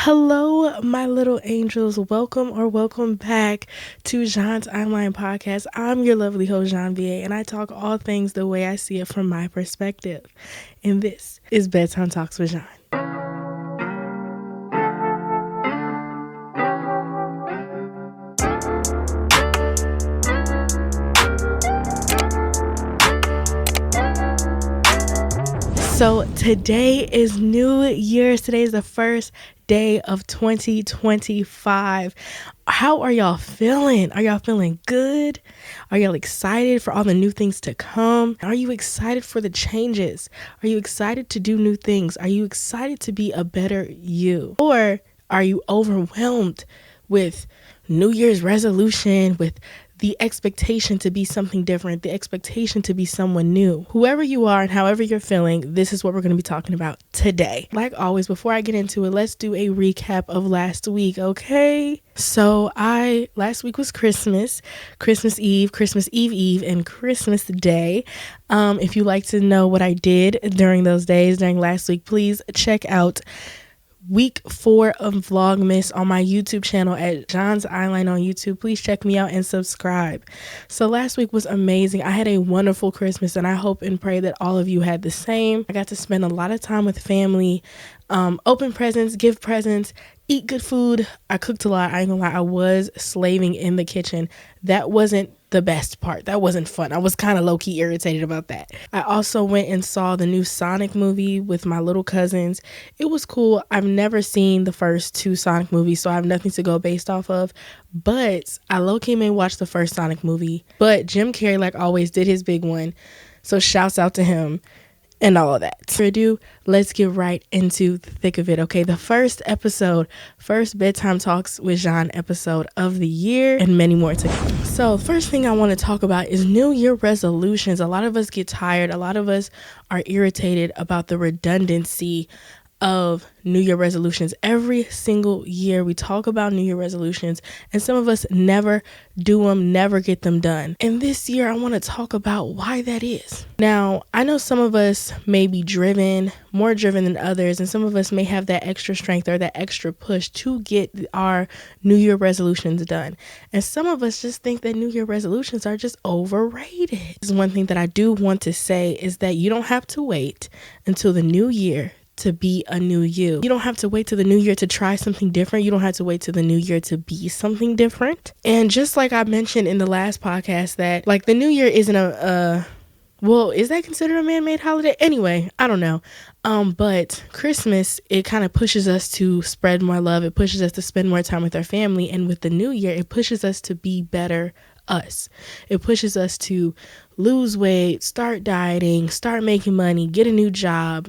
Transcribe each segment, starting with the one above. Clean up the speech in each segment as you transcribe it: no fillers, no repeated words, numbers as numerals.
Hello, my little angels. Welcome back to Zhan's online podcast. I'm your lovely host, John-Vee-Aye, and I talk all things the way I see it from my perspective. And this is Bedtime Talks with Zhan. So today is New Year's. Today is the first day of 2025. How are y'all feeling? Are y'all feeling good? Are y'all excited for all the new things to come? Are you excited for the changes? Are you excited to do new things? Are you excited to be a better you? Or are you overwhelmed with New Year's resolution, with the expectation to be something different, the expectation to be someone new? Whoever you are and however you're feeling, this is what we're going to be talking about today. Like always, before I get into it, let's do a recap of last week, okay? So last week was Christmas Eve, Christmas Eve, and Christmas Day. If you like to know what I did during those days, during last week, please check out week 4 of Vlogmas on my YouTube channel at John's Eyeline on YouTube. Please check me out and subscribe. So last week was amazing. I had a wonderful Christmas, and I hope and pray that all of you had the same. I got to spend a lot of time with family, open presents, give presents, eat good food. I cooked a lot. I ain't gonna lie, I was slaving in the kitchen. That wasn't the best part. That wasn't fun. I was kind of low-key irritated about that. I also went and saw the new Sonic movie with my little cousins. It was cool. I've never seen the first 2 Sonic movies, so I have nothing to go based off of. But I low-key may watch the first Sonic movie. But Jim Carrey, like always, did his big one. So shouts out to him. And all of that. For ado, let's get right into the thick of it, okay? The first Bedtime Talks with Zhan episode of the year, and many more to come. So first thing I want to talk about is New Year resolutions. A lot of us get tired. A lot of us are irritated about the redundancy of New Year resolutions. Every single year we talk about New Year resolutions, and some of us never do them, never get them done. And this year I want to talk about why that is. Now, I know some of us may be more driven than others, and some of us may have that extra strength or that extra push to get our New Year resolutions done. And some of us just think that New Year resolutions are just overrated. This is one thing that I do want to say, is that you don't have to wait until the new year to be a new you. You don't have to wait till the new year to try something different. You don't have to wait till the new year to be something different. And just like I mentioned in the last podcast, that like the new year isn't well, is that considered a man-made holiday? Anyway, I don't know. But Christmas, it kind of pushes us to spread more love. It pushes us to spend more time with our family. And with the new year, it pushes us to be better us. It pushes us to lose weight, start dieting, start making money, get a new job,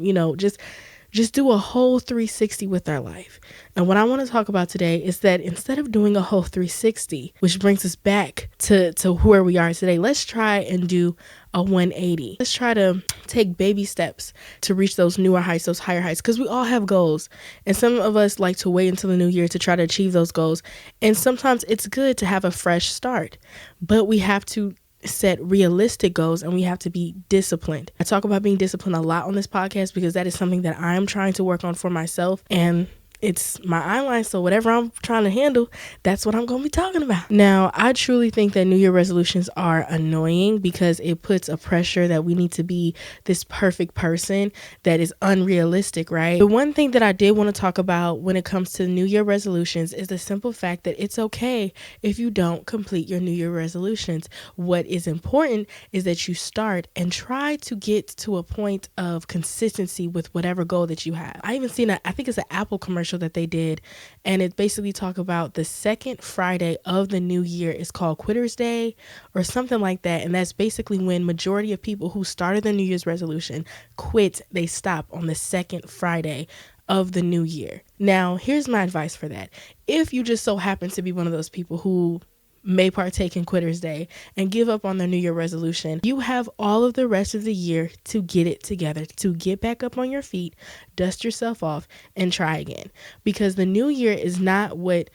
just do a whole 360 with our life. And what I want to talk about today is that instead of doing a whole 360, which brings us back to where we are today, let's try and do a 180. Let's try to take baby steps to reach those newer heights, those higher heights, because we all have goals. And some of us like to wait until the new year to try to achieve those goals. And sometimes it's good to have a fresh start, but we have to set realistic goals, and we have to be disciplined. I talk about being disciplined a lot on this podcast because that is something that I'm trying to work on for myself, and it's my eyeline, so whatever I'm trying to handle, that's what I'm going to be talking about. Now, I truly think that New Year resolutions are annoying because it puts a pressure that we need to be this perfect person that is unrealistic, right? The one thing that I did want to talk about when it comes to New Year resolutions is the simple fact that it's okay if you don't complete your New Year resolutions. What is important is that you start and try to get to a point of consistency with whatever goal that you have. I even seen I think it's an Apple commercial that they did, and it basically talk about the second Friday of the new year is called Quitter's Day or something like that, and that's basically when majority of people who started their New Year's resolution quit. They stop on the second Friday of the new year. Now, here's my advice for that. If you just so happen to be one of those people who may partake in Quitter's Day and give up on their New Year resolution, you have all of the rest of the year to get it together, to get back up on your feet, dust yourself off, and try again. Because the new year is not what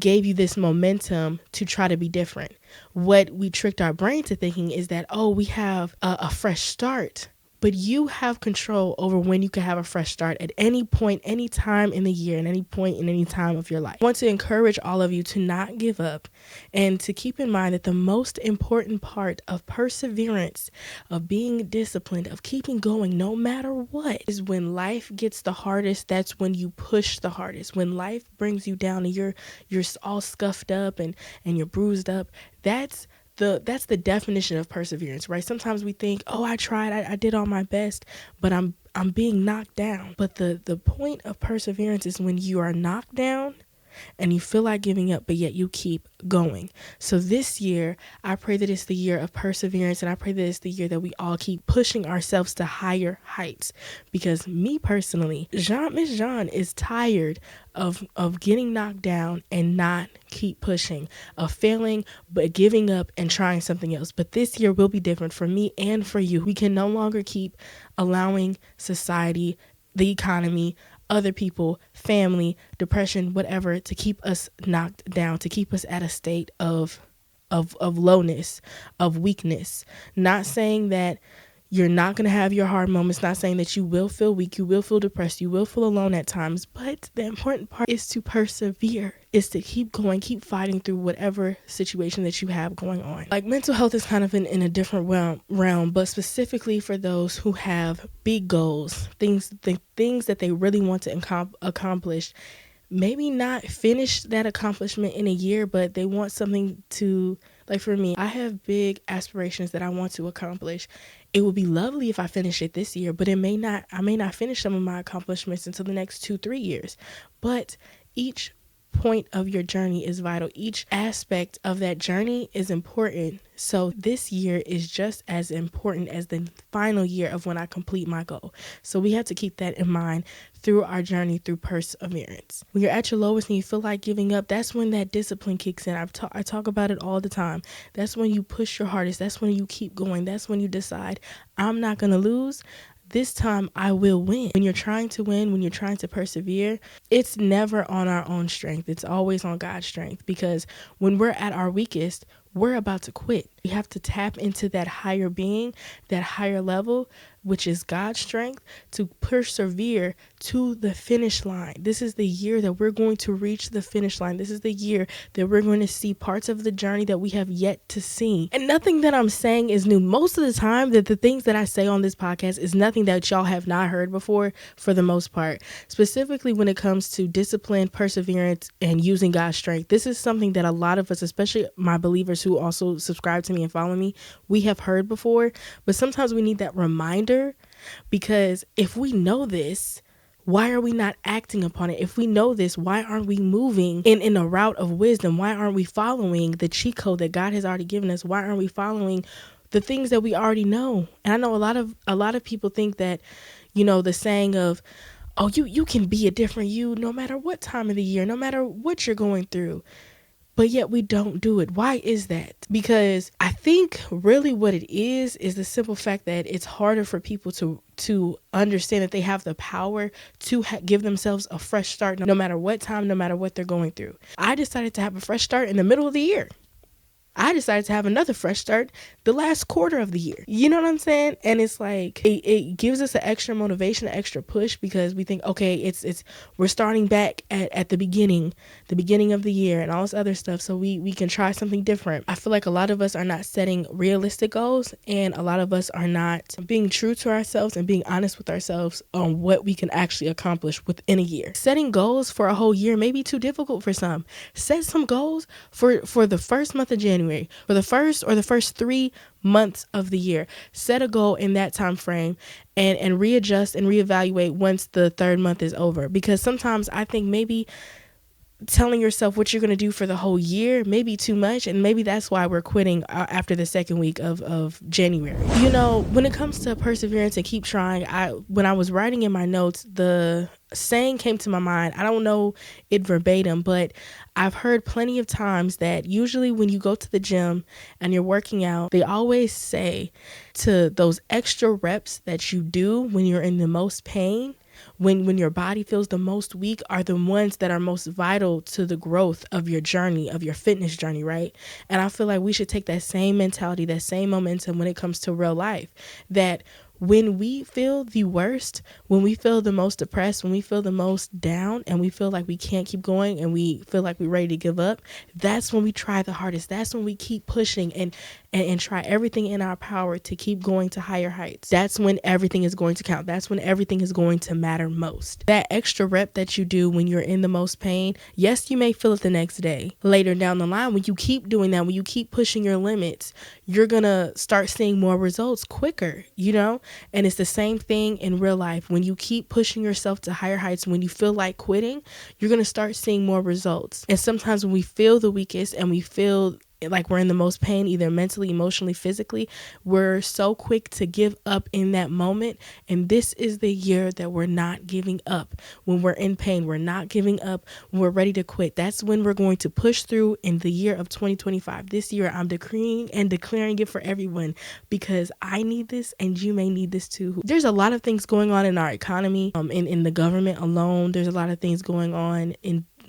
gave you this momentum to try to be different. What we tricked our brain to thinking is that, we have a fresh start. but you have control over when you can have a fresh start at any point, any time in the year, and any point in any time of your life. I want to encourage all of you to not give up and to keep in mind that the most important part of perseverance, of being disciplined, of keeping going no matter what, is when life gets the hardest. That's when you push the hardest. When life brings you down and you're all scuffed up and you're bruised up, that's the definition of perseverance, right? Sometimes we think, oh, I tried, I did all my best, but I'm being knocked down. But the point of perseverance is when you are knocked down and you feel like giving up, but yet you keep going. So this year, I pray that it's the year of perseverance, and I pray that it's the year that we all keep pushing ourselves to higher heights. Because me personally, Miss Zhan is tired of getting knocked down and not keep pushing, of failing, but giving up and trying something else. But this year will be different for me and for you. We can no longer keep allowing society, the economy, other people, family, depression, whatever, to keep us knocked down, to keep us at a state of lowness, of weakness. Not saying that you're not going to have your hard moments, not saying that you will feel weak, you will feel depressed, you will feel alone at times, but the important part is to persevere, is to keep going, keep fighting through whatever situation that you have going on. Like, mental health is kind of in a different realm, but specifically for those who have big goals, things that they really want to accomplish, maybe not finish that accomplishment in a year, but they want something to, like for me, I have big aspirations that I want to accomplish. It would be lovely if I finish it this year, but I may not finish some of my accomplishments until the next 2-3 years. But each point of your journey is vital. Each aspect of that journey is important. So this year is just as important as the final year of when I complete my goal. So we have to keep that in mind through our journey through perseverance. When you're at your lowest and you feel like giving up, that's when that discipline kicks in. I talk about it all the time. That's when you push your hardest. That's when you keep going. That's when you decide, I'm not going to lose. This time I will win. When you're trying to win, when you're trying to persevere, it's never on our own strength. It's always on God's strength, because when we're at our weakest, we're about to quit. We have to tap into that higher being, that higher level, which is God's strength, to persevere to the finish line. This is the year that we're going to reach the finish line. This is the year that we're going to see parts of the journey that we have yet to see. And nothing that I'm saying is new. Most of the time, that the things that I say on this podcast is nothing that y'all have not heard before, for the most part. Specifically when it comes to discipline, perseverance, and using God's strength. This is something that a lot of us, especially my believers who also subscribe to me and follow me, we have heard before. But sometimes we need that reminder, because if we know this, why are we not acting upon it? If we know this, why aren't we moving in a route of wisdom? Why aren't we following the cheat code that God has already given us? Why aren't we following the things that we already know? And I know a lot of people think that, the saying of, oh, you can be a different you no matter what time of the year, no matter what you're going through. But yet we don't do it. Why is that? Because I think really what it is the simple fact that it's harder for people to understand that they have the power to give themselves a fresh start, no matter what time, no matter what they're going through. I decided to have a fresh start in the middle of the year. I decided to have another fresh start the last quarter of the year. You know what I'm saying? And it's like, it gives us an extra motivation, an extra push, because we think, okay, we're starting back at the beginning of the year and all this other stuff. So we can try something different. I feel like a lot of us are not setting realistic goals, and a lot of us are not being true to ourselves and being honest with ourselves on what we can actually accomplish within a year. Setting goals for a whole year may be too difficult for some. Set some goals for the first month of January. For the first 3 months of the year. Set a goal in that time frame and readjust and reevaluate once the third month is over. Because sometimes I think maybe telling yourself what you're going to do for the whole year may be too much, and maybe that's why we're quitting after the second week of January. When it comes to perseverance and keep trying, when I was writing in my notes, the saying came to my mind. I don't know it verbatim, but I've heard plenty of times that usually when you go to the gym and you're working out, they always say to those extra reps that you do when you're in the most pain, when your body feels the most weak, are the ones that are most vital to the growth of your journey, of your fitness journey, right? And I feel like we should take that same mentality, that same momentum when it comes to real life, that when we feel the worst, when we feel the most depressed, when we feel the most down and we feel like we can't keep going and we feel like we're ready to give up, that's when we try the hardest. That's when we keep pushing and try everything in our power to keep going to higher heights. That's when everything is going to count. That's when everything is going to matter most. That extra rep that you do when you're in the most pain, yes, you may feel it the next day. Later down the line, when you keep doing that, when you keep pushing your limits, you're going to start seeing more results quicker, And it's the same thing in real life. When you keep pushing yourself to higher heights, when you feel like quitting, you're going to start seeing more results. And sometimes when we feel the weakest and we feel like we're in the most pain, either mentally, emotionally, physically, we're so quick to give up in that moment. And this is the year that we're not giving up. When we're in pain, we're not giving up. When we're ready to quit, that's when we're going to push through in the year of 2025. This year, I'm decreeing and declaring it for everyone because I need this and you may need this too. There's a lot of things going on in our economy, in the government alone. There's a lot of things going on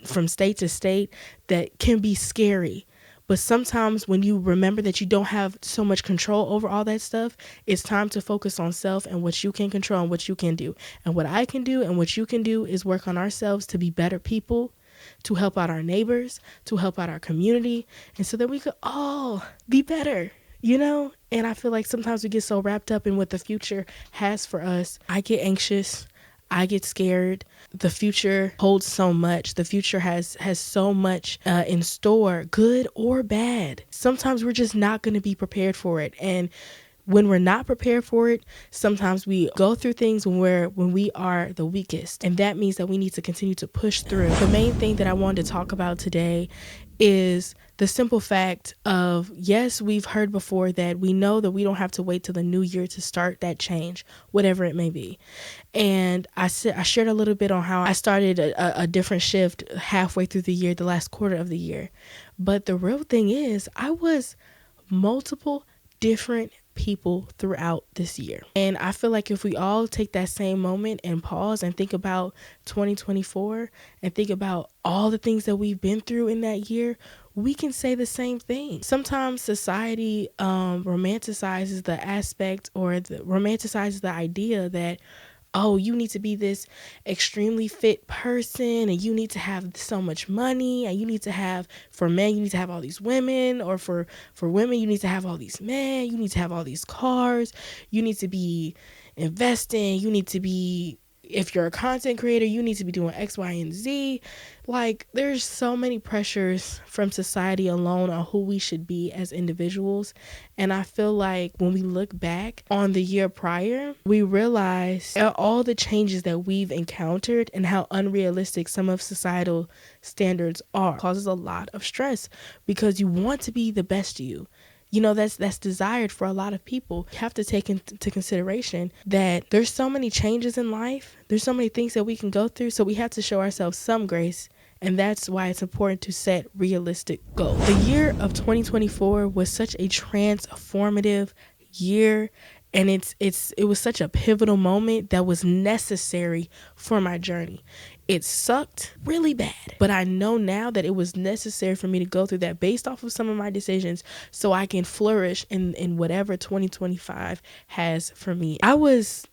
from state to state that can be scary. But sometimes when you remember that you don't have so much control over all that stuff, it's time to focus on self and what you can control and what you can do. And what I can do and what you can do is work on ourselves to be better people, to help out our neighbors, to help out our community, and so that we could all be better, And I feel like sometimes we get so wrapped up in what the future has for us. I get anxious. I get scared. The future holds so much. The future has so much in store, good or bad. Sometimes we're just not going to be prepared for it. And when we're not prepared for it, sometimes we go through things when we are the weakest. And that means that we need to continue to push through. The main thing that I wanted to talk about today is the simple fact of, yes, we've heard before that we know that we don't have to wait till the new year to start that change, whatever it may be. And I shared a little bit on how I started a different shift halfway through the year, the last quarter of the year. But the real thing is I was multiple different people throughout this year. And I feel like if we all take that same moment and pause and think about 2024 and think about all the things that we've been through in that year, we can say the same thing. Sometimes society romanticizes the aspect or romanticizes the idea that, oh, you need to be this extremely fit person and you need to have so much money and you need to have, for men, you need to have all these women, or for women, you need to have all these men, you need to have all these cars, you need to be investing, you need to be, if you're a content creator, you need to be doing X, Y, and Z. Like, there's so many pressures from society alone on who we should be as individuals. And I feel like when we look back on the year prior, we realize all the changes that we've encountered and how unrealistic some of societal standards are. It causes a lot of stress because you want to be the best you. That's desired for a lot of people. You have to take into consideration that there's so many changes in life. There's so many things that we can go through. So we have to show ourselves some grace. And that's why it's important to set realistic goals. The year of 2024 was such a transformative year. And it was such a pivotal moment that was necessary for my journey. It sucked really bad, but I know now that it was necessary for me to go through that based off of some of my decisions so I can flourish in whatever 2025 has for me. I was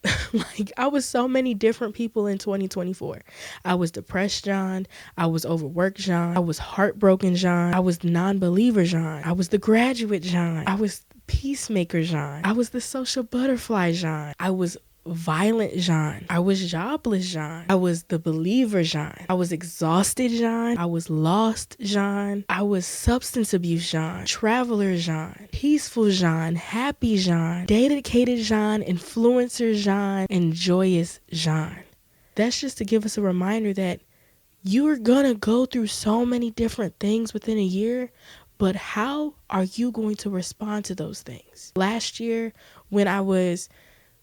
so many different people in 2024. I was depressed Zhan. I was overworked Zhan. I was heartbroken Zhan. I was non-believer Zhan. I was the graduate Zhan. I was peacemaker Zhan. I was the social butterfly Zhan. I was violent Zhan. I was jobless Zhan. I was the believer Zhan. I was exhausted Zhan. I was lost Zhan. I was substance abuse Zhan. Traveler Zhan. Peaceful Zhan. Happy Zhan. Dedicated Zhan. Influencer Zhan. And joyous Zhan. That's just to give us a reminder that you're gonna go through so many different things within a year, but how are you going to respond to those things? Last year, when I was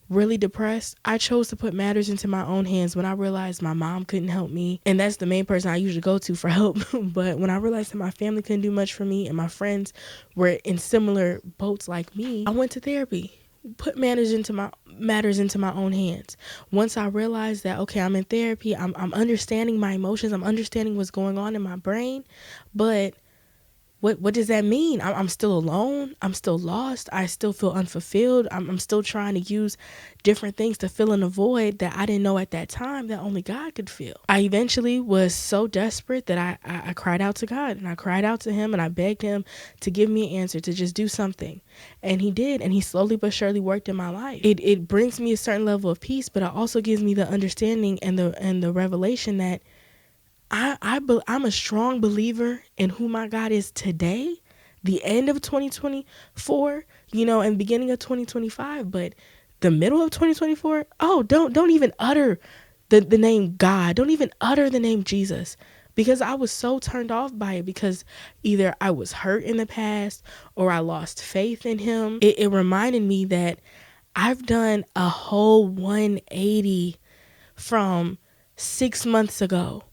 really depressed, I chose to put matters into my own hands when I realized my mom couldn't help me. And that's the main person I usually go to for help. But when I realized that my family couldn't do much for me and my friends were in similar boats like me, I went to therapy. Put matters into my own hands. Once I realized that, okay, I'm in therapy, I'm understanding my emotions, I'm understanding what's going on in my brain, but What does that mean? I'm still alone. I'm still lost. I still feel unfulfilled. I'm still trying to use different things to fill in a void that I didn't know at that time that only God could fill. I eventually was so desperate that I cried out to God, and I cried out to him, and I begged him to give me an answer, to just do something. And he did. And he slowly but surely worked in my life. It brings me a certain level of peace, but it also gives me the understanding and the revelation that I'm a strong believer in who my God is today, the end of 2024, and beginning of 2025. But the middle of 2024, don't even utter the name God. Don't even utter the name Jesus, because I was so turned off by it, because either I was hurt in the past or I lost faith in him. It reminded me that I've done a whole 180 from 6 months ago.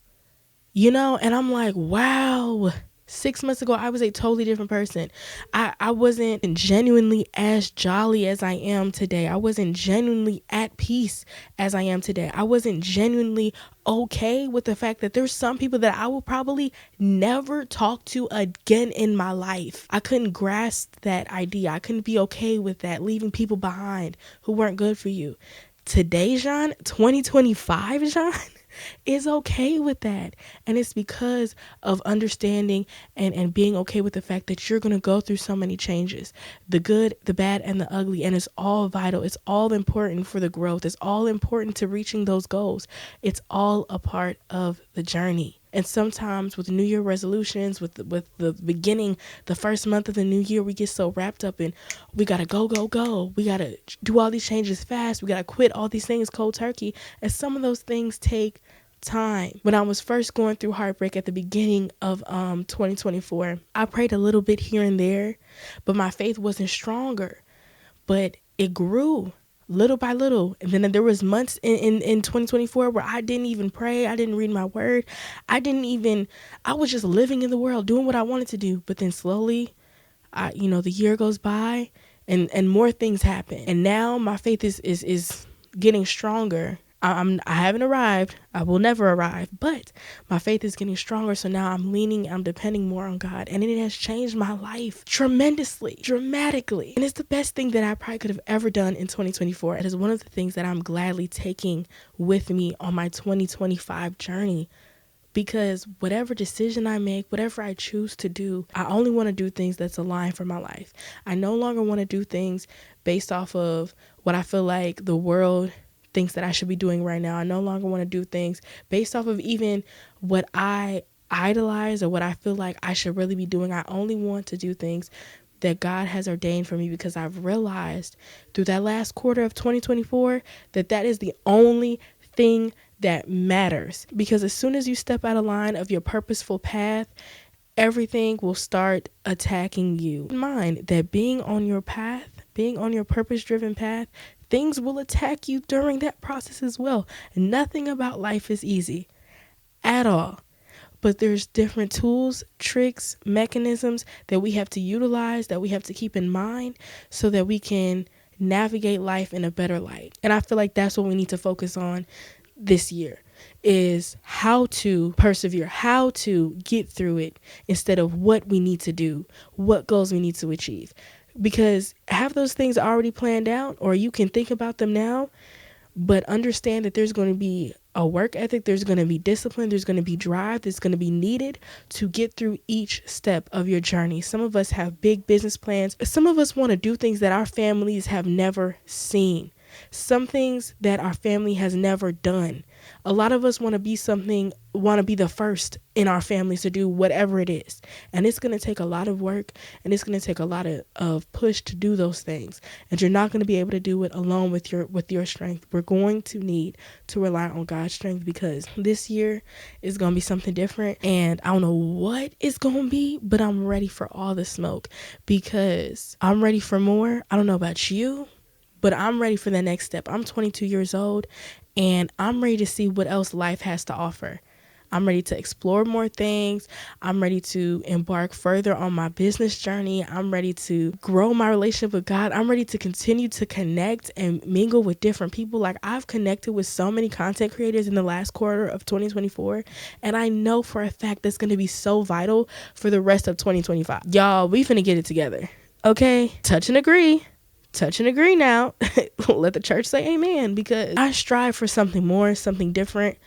And I'm like, wow, 6 months ago, I was a totally different person. I wasn't genuinely as jolly as I am today. I wasn't genuinely at peace as I am today. I wasn't genuinely okay with the fact that there's some people that I will probably never talk to again in my life. I couldn't grasp that idea. I couldn't be okay with that, leaving people behind who weren't good for you. Today, Zhan, 2025, Zhan, is okay with that. And it's because of understanding and being okay with the fact that you're going to go through so many changes, the good, the bad, and the ugly. And it's all vital. It's all important for the growth. It's all important to reaching those goals. It's all a part of the journey. And sometimes with New Year resolutions, with the beginning, the first month of the new year, we get so wrapped up in, we got to go. We got to do all these changes fast. We got to quit all these things cold turkey. And some of those things take time. When I was first going through heartbreak at the beginning of 2024, I prayed a little bit here and there, but my faith wasn't stronger. But it grew little by little. And then there was months in 2024 where I didn't even pray. I didn't read my word. I was just living in the world, doing what I wanted to do. But then slowly, the year goes by and more things happen. And now my faith is getting stronger. I haven't arrived. I will never arrive, but my faith is getting stronger. So now I'm depending more on God, and it has changed my life tremendously, dramatically. And it's the best thing that I probably could have ever done in 2024. It is one of the things that I'm gladly taking with me on my 2025 journey, because whatever decision I make, whatever I choose to do, I only want to do things that's aligned for my life. I no longer want to do things based off of what I feel like the world things that I should be doing right now. I no longer want to do things based off of even what I idolize or what I feel like I should really be doing. I only want to do things that God has ordained for me, because I've realized through that last quarter of 2024 that is the only thing that matters. Because as soon as you step out of line of your purposeful path, everything will start attacking you. Keep in mind that being on your path, being on your purpose-driven path, things will attack you during that process as well. Nothing about life is easy at all. But there's different tools, tricks, mechanisms that we have to utilize, that we have to keep in mind, so that we can navigate life in a better light. And I feel like that's what we need to focus on this year, is how to persevere, how to get through it, instead of what we need to do, what goals we need to achieve. Because have those things already planned out, or you can think about them now, but understand that there's going to be a work ethic, there's going to be discipline, there's going to be drive that's going to be needed to get through each step of your journey. Some of us have big business plans. Some of us want to do things that our families have never seen. Some things that our family has never done. A lot of us want to be the first in our families to do whatever it is. And it's going to take a lot of work, and it's going to take a lot of push to do those things. And you're not going to be able to do it alone with your strength. We're going to need to rely on God's strength, because this year is going to be something different. And I don't know what it's going to be, but I'm ready for all the smoke, because I'm ready for more. I don't know about you, but I'm ready for the next step. I'm 22 years old, and I'm ready to see what else life has to offer. I'm ready to explore more things. I'm ready to embark further on my business journey. I'm ready to grow my relationship with God. I'm ready to continue to connect and mingle with different people. Like, I've connected with so many content creators in the last quarter of 2024, and I know for a fact that's going to be so vital for the rest of 2025. Y'all, we finna get it together. Okay? Touch and agree now. Let the church say amen, because I strive for something more, something different.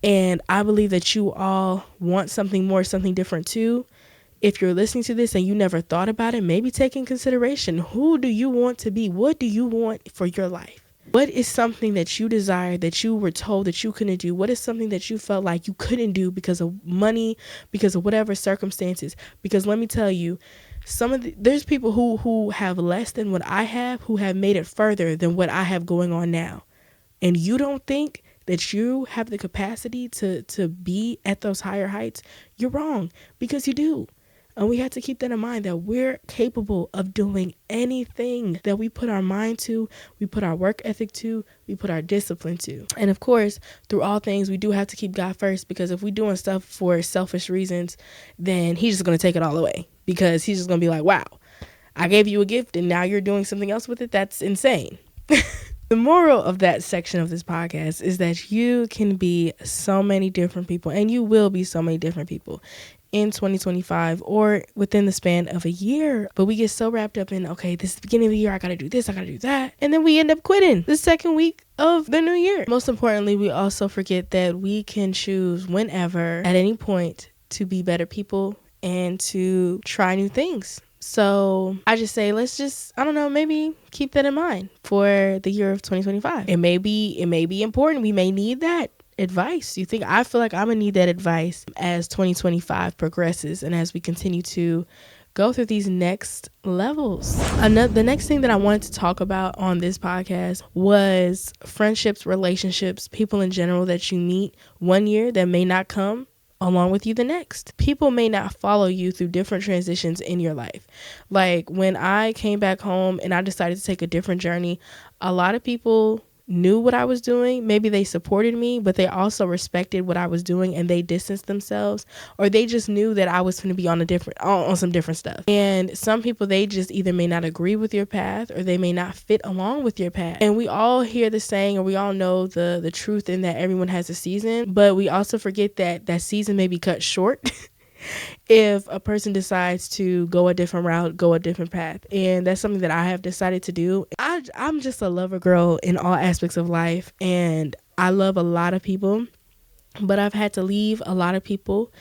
And I believe that you all want something more, something different too. If you're listening to this and you never thought about it, maybe take in consideration, who do you want to be? What do you want for your life? What is something that you desire that you were told that you couldn't do? What is something that you felt like you couldn't do because of money, because of whatever circumstances? Because let me tell you, there's people who have less than what I have, who have made it further than what I have going on now. And you don't think that you have the capacity to be at those higher heights, you're wrong, because you do. And we have to keep that in mind, that we're capable of doing anything that we put our mind to, we put our work ethic to, we put our discipline to. And of course, through all things, we do have to keep God first, because if we're doing stuff for selfish reasons, then he's just going to take it all away, because he's just going to be like, wow, I gave you a gift and now you're doing something else with it. That's insane. The moral of that section of this podcast is that you can be so many different people, and you will be so many different people in 2025 or within the span of a year. But we get so wrapped up in, okay, this is the beginning of the year, I gotta do this, I gotta do that. And then we end up quitting the second week of the new year. Most importantly, we also forget that we can choose whenever, at any point, to be better people and to try new things. So I just say, let's just, I don't know, maybe keep that in mind for the year of 2025. It may be important. We may need that advice. I feel like I'm gonna need that advice as 2025 progresses and as we continue to go through these next levels. The next thing that I wanted to talk about on this podcast was friendships, relationships, people in general that you meet one year that may not come along with you the next. People may not follow you through different transitions in your life. Like when I came back home and I decided to take a different journey, a lot of people knew what I was doing. Maybe they supported me, but they also respected what I was doing and they distanced themselves, or they just knew that I was going to be on some different stuff. And some people, they just either may not agree with your path or they may not fit along with your path. And we all hear the saying, or we all know the truth in that everyone has a season, but we also forget that that season may be cut short if a person decides to go a different route, go a different path. And that's something that I have decided to do. I'm just a lover girl in all aspects of life, and I love a lot of people, but I've had to leave a lot of people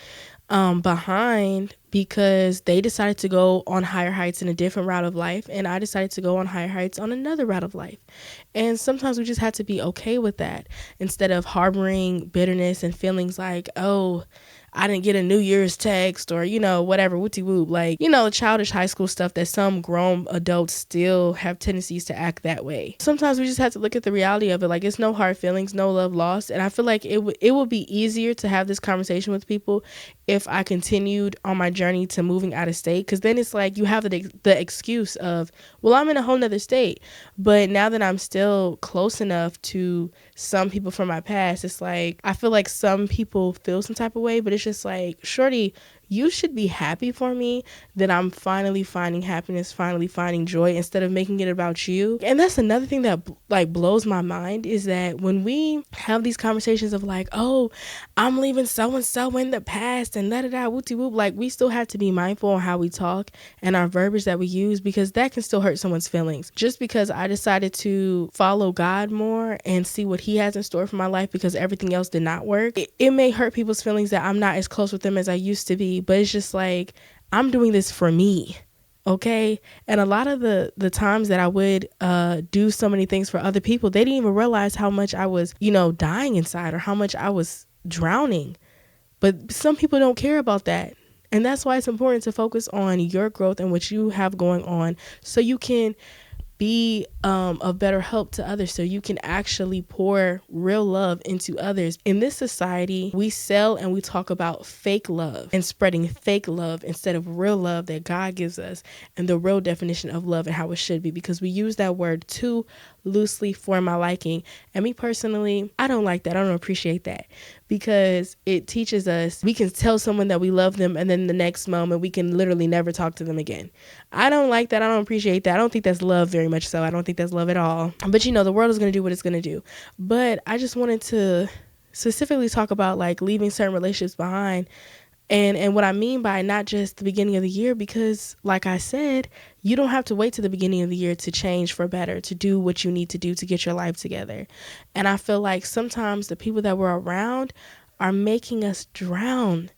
behind because they decided to go on higher heights in a different route of life, and I decided to go on higher heights on another route of life. And sometimes we just have to be okay with that, instead of harboring bitterness and feelings like, oh, I didn't get a New Year's text, or, whatever, wooty whoop, like, childish high school stuff that some grown adults still have tendencies to act that way. Sometimes we just have to look at the reality of it. Like, it's no hard feelings, no love lost. And I feel like it would be easier to have this conversation with people if I continued on my journey to moving out of state, because then it's like you have the excuse of, well, I'm in a whole nother state. But now that I'm still close enough to some people from my past, it's like I feel like some people feel some type of way, but it's just like, shorty, you should be happy for me that I'm finally finding happiness, finally finding joy, instead of making it about you. And that's another thing that blows my mind, is that when we have these conversations of like, oh, I'm leaving so-and-so in the past and da-da-da, whoop-de-whoop, like we still have to be mindful on how we talk and our verbiage that we use, because that can still hurt someone's feelings. Just because I decided to follow God more and see what he has in store for my life because everything else did not work, it may hurt people's feelings that I'm not as close with them as I used to be. But it's just like, I'm doing this for me, okay? And a lot of the times that I would do so many things for other people, they didn't even realize how much I was, dying inside, or how much I was drowning. But some people don't care about that. And that's why it's important to focus on your growth and what you have going on, so you can be of better help to others, so you can actually pour real love into others. In this society, we sell and we talk about fake love and spreading fake love instead of real love that God gives us, and the real definition of love and how it should be, because we use that word too loosely for my liking. And me personally, I don't like that. I don't appreciate that, because it teaches us we can tell someone that we love them and then the next moment we can literally never talk to them again. I don't like that. I don't appreciate that. I don't think that's love very much so. I don't think that's love at all. But the world is going to do what it's going to do. But I just wanted to specifically talk about like leaving certain relationships behind. And what I mean by not just the beginning of the year, because like I said, you don't have to wait to the beginning of the year to change for better, to do what you need to do to get your life together. And I feel like sometimes the people that we're around are making us drown.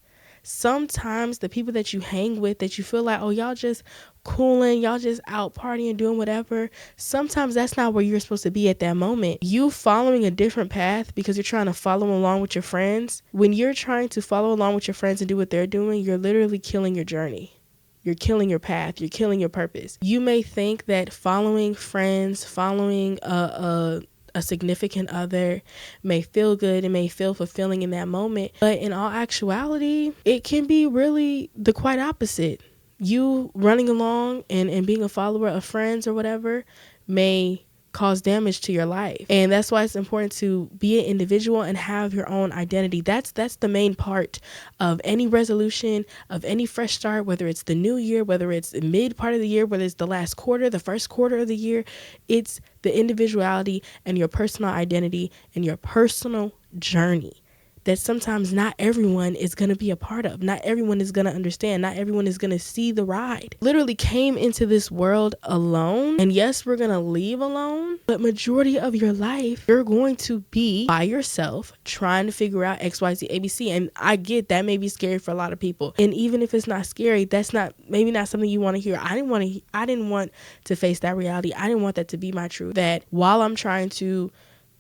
Sometimes the people that you hang with that you feel like, oh, y'all just cooling, y'all just out partying, doing whatever. Sometimes that's not where you're supposed to be at that moment. You following a different path because you're trying to follow along with your friends. When you're trying to follow along with your friends and do what they're doing, you're literally killing your journey. You're killing your path. You're killing your purpose. You may think that following friends, following a significant other may feel good and may feel fulfilling in that moment. But in all actuality, it can be really the quite opposite. You running along and being a follower of friends or whatever may cause damage to your life. And that's why it's important to be an individual and have your own identity. That's the main part of any resolution, of any fresh start, whether it's the new year, whether it's the mid part of the year, whether it's the last quarter, the first quarter of the year. It's the individuality and your personal identity and your personal journey that sometimes not everyone is going to be a part of. Not everyone is going to understand. Not everyone is going to see the ride. Literally came into this world alone. And yes, we're going to leave alone. But majority of your life, you're going to be by yourself trying to figure out X, Y, Z, ABC. And I get that may be scary for a lot of people. And even if it's not scary, that's maybe not something you want to hear. I didn't want to face that reality. I didn't want that to be my truth. That while I'm trying to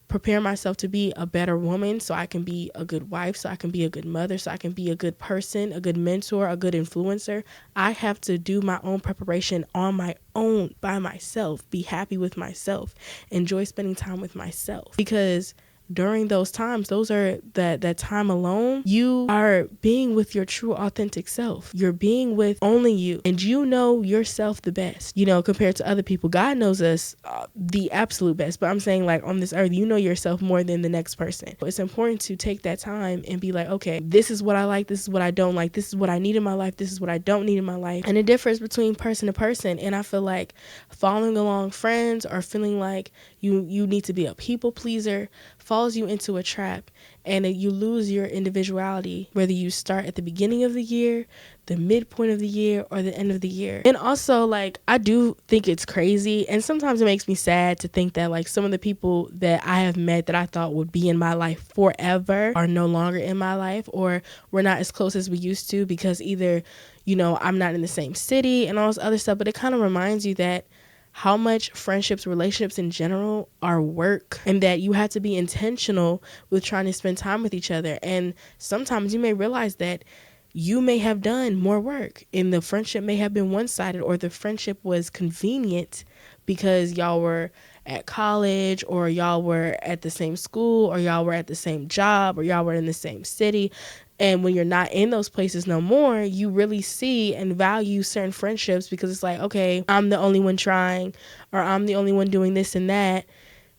prepare myself to be a better woman so I can be a good wife, so I can be a good mother, so I can be a good person, a good mentor, a good influencer, I have to do my own preparation on my own by myself, be happy with myself, enjoy spending time with myself. Because during those times, those are that time alone, you are being with your true authentic self. You're being with only you, and you know yourself the best, compared to other people. God knows us the absolute best, but I'm saying like on this earth, you know yourself more than the next person. It's important to take that time and be like, okay, this is what I like, this is what I don't like, this is what I need in my life, this is what I don't need in my life. And it differs between person to person. And I feel like following along friends or feeling like you need to be a people pleaser falls you into a trap, and you lose your individuality, whether you start at the beginning of the year, the midpoint of the year, or the end of the year. And also, like, I do think it's crazy, and sometimes it makes me sad to think that like some of the people that I have met that I thought would be in my life forever are no longer in my life, or we're not as close as we used to because either I'm not in the same city and all this other stuff. But it kind of reminds you that how much friendships, relationships in general are work, and that you have to be intentional with trying to spend time with each other. And sometimes you may realize that you may have done more work and the friendship may have been one-sided, or the friendship was convenient because y'all were at college, or y'all were at the same school, or y'all were at the same job, or y'all were in the same city. And when you're not in those places no more, you really see and value certain friendships because it's like, okay, I'm the only one trying, or I'm the only one doing this and that,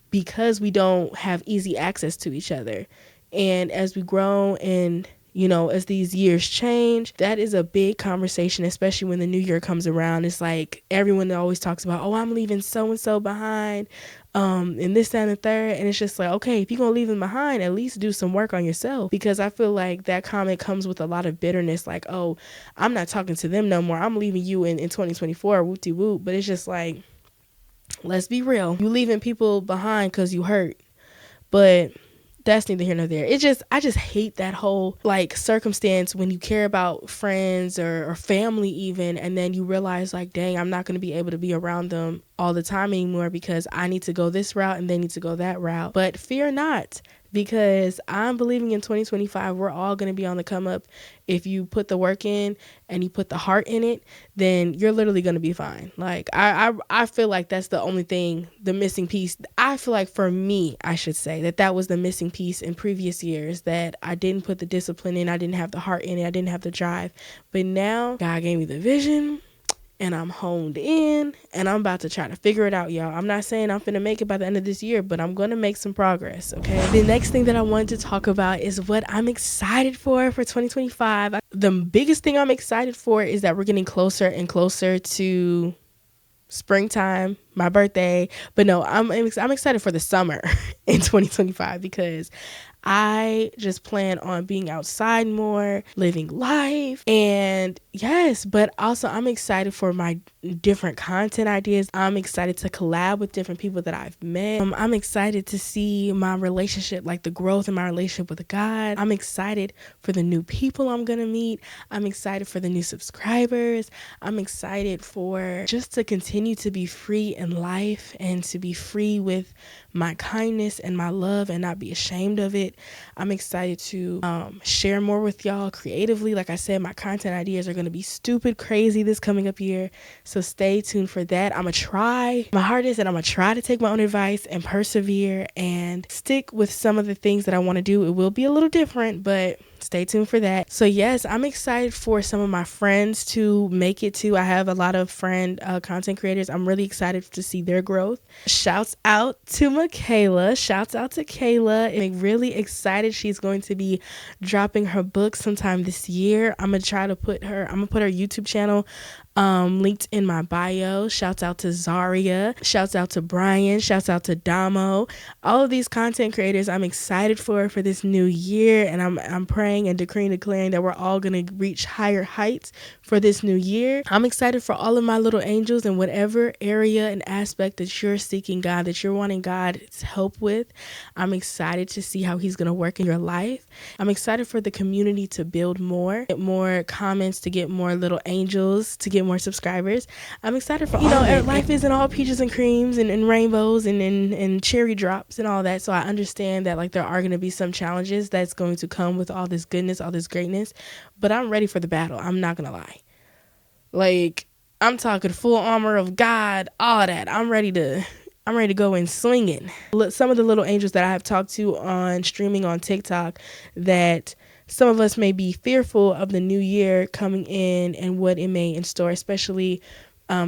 because we don't have easy access to each other. And as we grow and as these years change, that is a big conversation, especially when the new year comes around. It's like everyone always talks about, oh, I'm leaving so-and-so behind, and this, that, and the third. And it's just like, okay, if you're going to leave them behind, at least do some work on yourself. Because I feel like that comment comes with a lot of bitterness, like, oh, I'm not talking to them no more. I'm leaving you in 2024, whoop-de-whoop. But it's just like, let's be real. You leaving people behind because you hurt. But that's neither here nor there. I just hate that whole like circumstance when you care about friends or family even, and then you realize like, dang, I'm not going to be able to be around them all the time anymore because I need to go this route and they need to go that route. But fear not, because I'm believing in 2025, we're all going to be on the come up. If you put the work in and you put the heart in it, then you're literally going to be fine. Like, I feel like that's the only thing, the missing piece. I feel like for me, I should say that was the missing piece in previous years, that I didn't put the discipline in. I didn't have the heart in it. I didn't have the drive. But now God gave me the vision and I'm honed in, and I'm about to try to figure it out, y'all. I'm not saying I'm finna make it by the end of this year, but I'm gonna make some progress, okay? The next thing that I wanted to talk about is what I'm excited for 2025. The biggest thing I'm excited for is that we're getting closer and closer to springtime, my birthday. But no, I'm excited for the summer in 2025 because I just plan on being outside more, living life. And yes, but also I'm excited for my different content ideas. I'm excited to collab with different people that I've met. I'm excited to see my relationship, like the growth in my relationship with God. I'm excited for the new people I'm going to meet. I'm excited for the new subscribers. I'm excited for just to continue to be free in life and to be free with my kindness and my love and not be ashamed of it. I'm excited to share more with y'all creatively. Like I said, my content ideas are going to be stupid crazy this coming up year. So stay tuned for that. I'm going to try my hardest, and I'm going to try to take my own advice and persevere and stick with some of the things that I want to do. It will be a little different, but stay tuned for that. So yes, I'm excited for some of my friends to make it too. I have a lot of friend content creators. I'm really excited to see their growth. Shouts out to Michaela. Shouts out to Kayla. I'm really excited. She's going to be dropping her book sometime this year. I'm going to put her YouTube channel linked in my bio. Shouts out to Zaria. Shouts out to Brian. Shouts out to Damo. All of these content creators I'm excited for this new year, and I'm praying and declaring that we're all going to reach higher heights for this new year. I'm excited for all of my little angels in whatever area and aspect that you're seeking God, that you're wanting God's help with. I'm excited to see how he's going to work in your life. I'm excited for the community to build more, get more comments, to get more little angels, to get more subscribers. I'm excited for all of it. Life isn't all peaches and creams and rainbows and cherry drops and all that. So I understand that like there are going to be some challenges that's going to come with all this goodness, all this greatness, but I'm ready for the battle. I'm not going to lie. Like, I'm talking full armor of God, all that. I'm ready to go in swinging. Some of the little angels that I have talked to on streaming on TikTok, that some of us may be fearful of the new year coming in and what it may in store, especially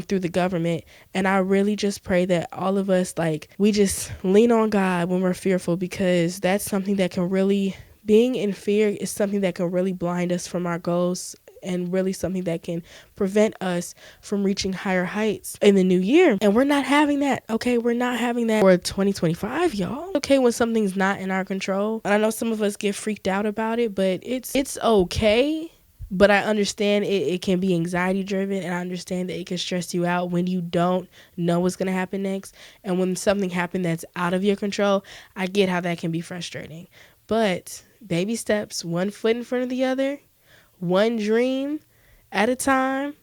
through the government. And I really just pray that all of us, like, we just lean on God when we're fearful, because that's something that can really, being in fear is something that can really blind us from our goals, and really something that can prevent us from reaching higher heights in the new year. And we're not having that, okay? We're not having that for 2025, y'all. Okay, when something's not in our control. And I know some of us get freaked out about it, but it's okay. But I understand it can be anxiety driven, and I understand that it can stress you out when you don't know what's going to happen next. And when something happened that's out of your control, I get how that can be frustrating. But baby steps, one foot in front of the other, one dream at a time,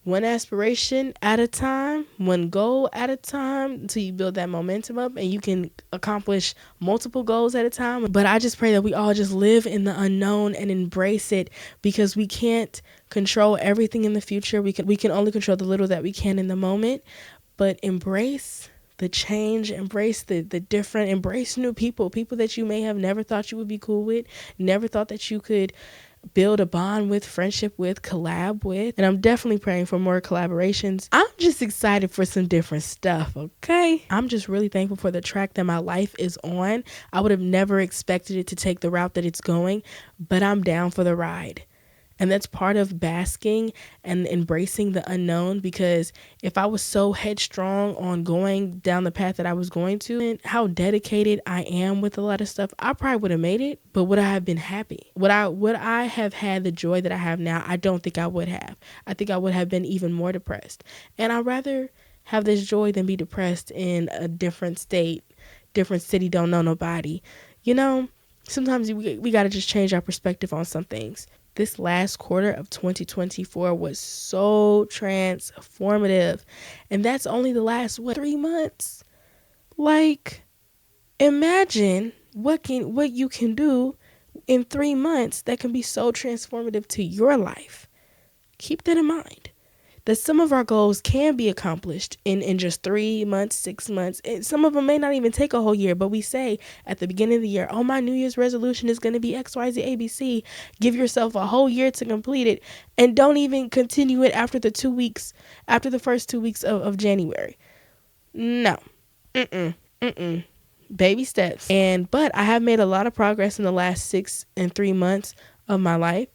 one aspiration at a time, one goal at a time, until you build that momentum up and you can accomplish multiple goals at a time. But I just pray that we all just live in the unknown and embrace it, because we can't control everything in the future. We can only control the little that we can in the moment. But embrace the change, embrace the different, embrace new people that you may have never thought you would be cool with, never thought that you could build a bond with, friendship with, collab with. And I'm definitely praying for more collaborations. I'm just excited for some different stuff, okay? I'm just really thankful for the track that my life is on. I would have never expected it to take the route that it's going, but I'm down for the ride. And that's part of basking and embracing the unknown, because if I was so headstrong on going down the path that I was going to, and how dedicated I am with a lot of stuff, I probably would have made it, but would I have been happy? Would I have had the joy that I have now? I don't think I would have. I think I would have been even more depressed. And I'd rather have this joy than be depressed in a different state, different city, don't know nobody. You know, sometimes we got to just change our perspective on some things. This last quarter of 2024 was so transformative. And that's only the last, 3 months? Like, imagine what you can do in 3 months that can be so transformative to your life. Keep that in mind. that some of our goals can be accomplished in just 3 months, 6 months. And some of them may not even take a whole year, but we say at the beginning of the year, oh, my New Year's resolution is going to be X, Y, Z, ABC. Give yourself a whole year to complete it, and don't even continue it after the first 2 weeks of January. No. Baby steps. But I have made a lot of progress in the last 6 and 3 months of my life.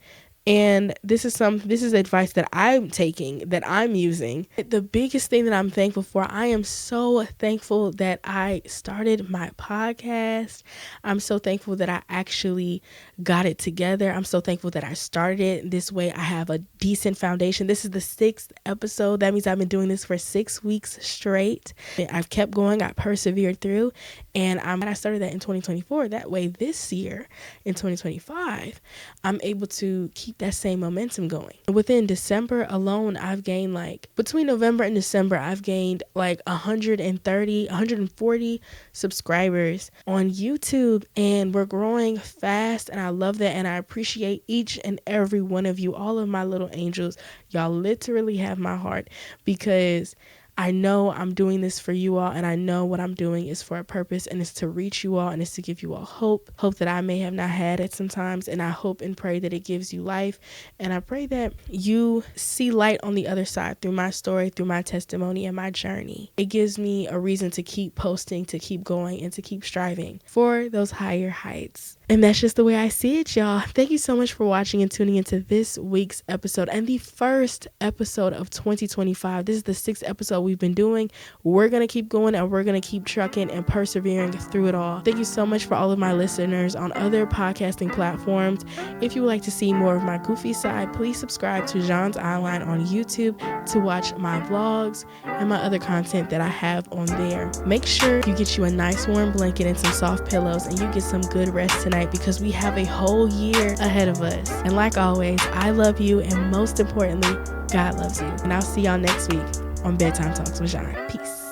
And this is advice that I'm taking, that I'm using. The biggest thing that I'm thankful for, I am so thankful that I started my podcast. I'm so thankful that I actually got it together. I'm so thankful that I started it. This way I have a decent foundation. This is the 6th episode. That means I've been doing this for 6 weeks straight. I've kept going. I persevered through. And I started that in 2024. That way this year, in 2025, I'm able to keep that same momentum going. Within December alone, I've gained between November and December, I've gained 140 subscribers on YouTube, and we're growing fast, and I love that, and I appreciate each and every one of you, all of my little angels. Y'all literally have my heart, because I know I'm doing this for you all, and I know what I'm doing is for a purpose, and it's to reach you all, and it's to give you all hope that I may have not had at sometimes, and I hope and pray that it gives you life, and I pray that you see light on the other side through my story, through my testimony, and my journey. It gives me a reason to keep posting, to keep going, and to keep striving for those higher heights. And that's just the way I see it, y'all. Thank you so much for watching and tuning into this week's episode, and the first episode of 2025. This is the 6th episode we've been doing. We're going to keep going, and we're going to keep trucking and persevering through it all. Thank you so much for all of my listeners on other podcasting platforms. If you would like to see more of my goofy side, please subscribe to Zhan's Eyeline on YouTube to watch my vlogs and my other content that I have on there. Make sure you get you a nice warm blanket and some soft pillows, and you get some good rest tonight, because we have a whole year ahead of us. And like always, I love you, and most importantly, God loves you. And I'll see y'all next week on Bedtime Talks with Zhan. Peace.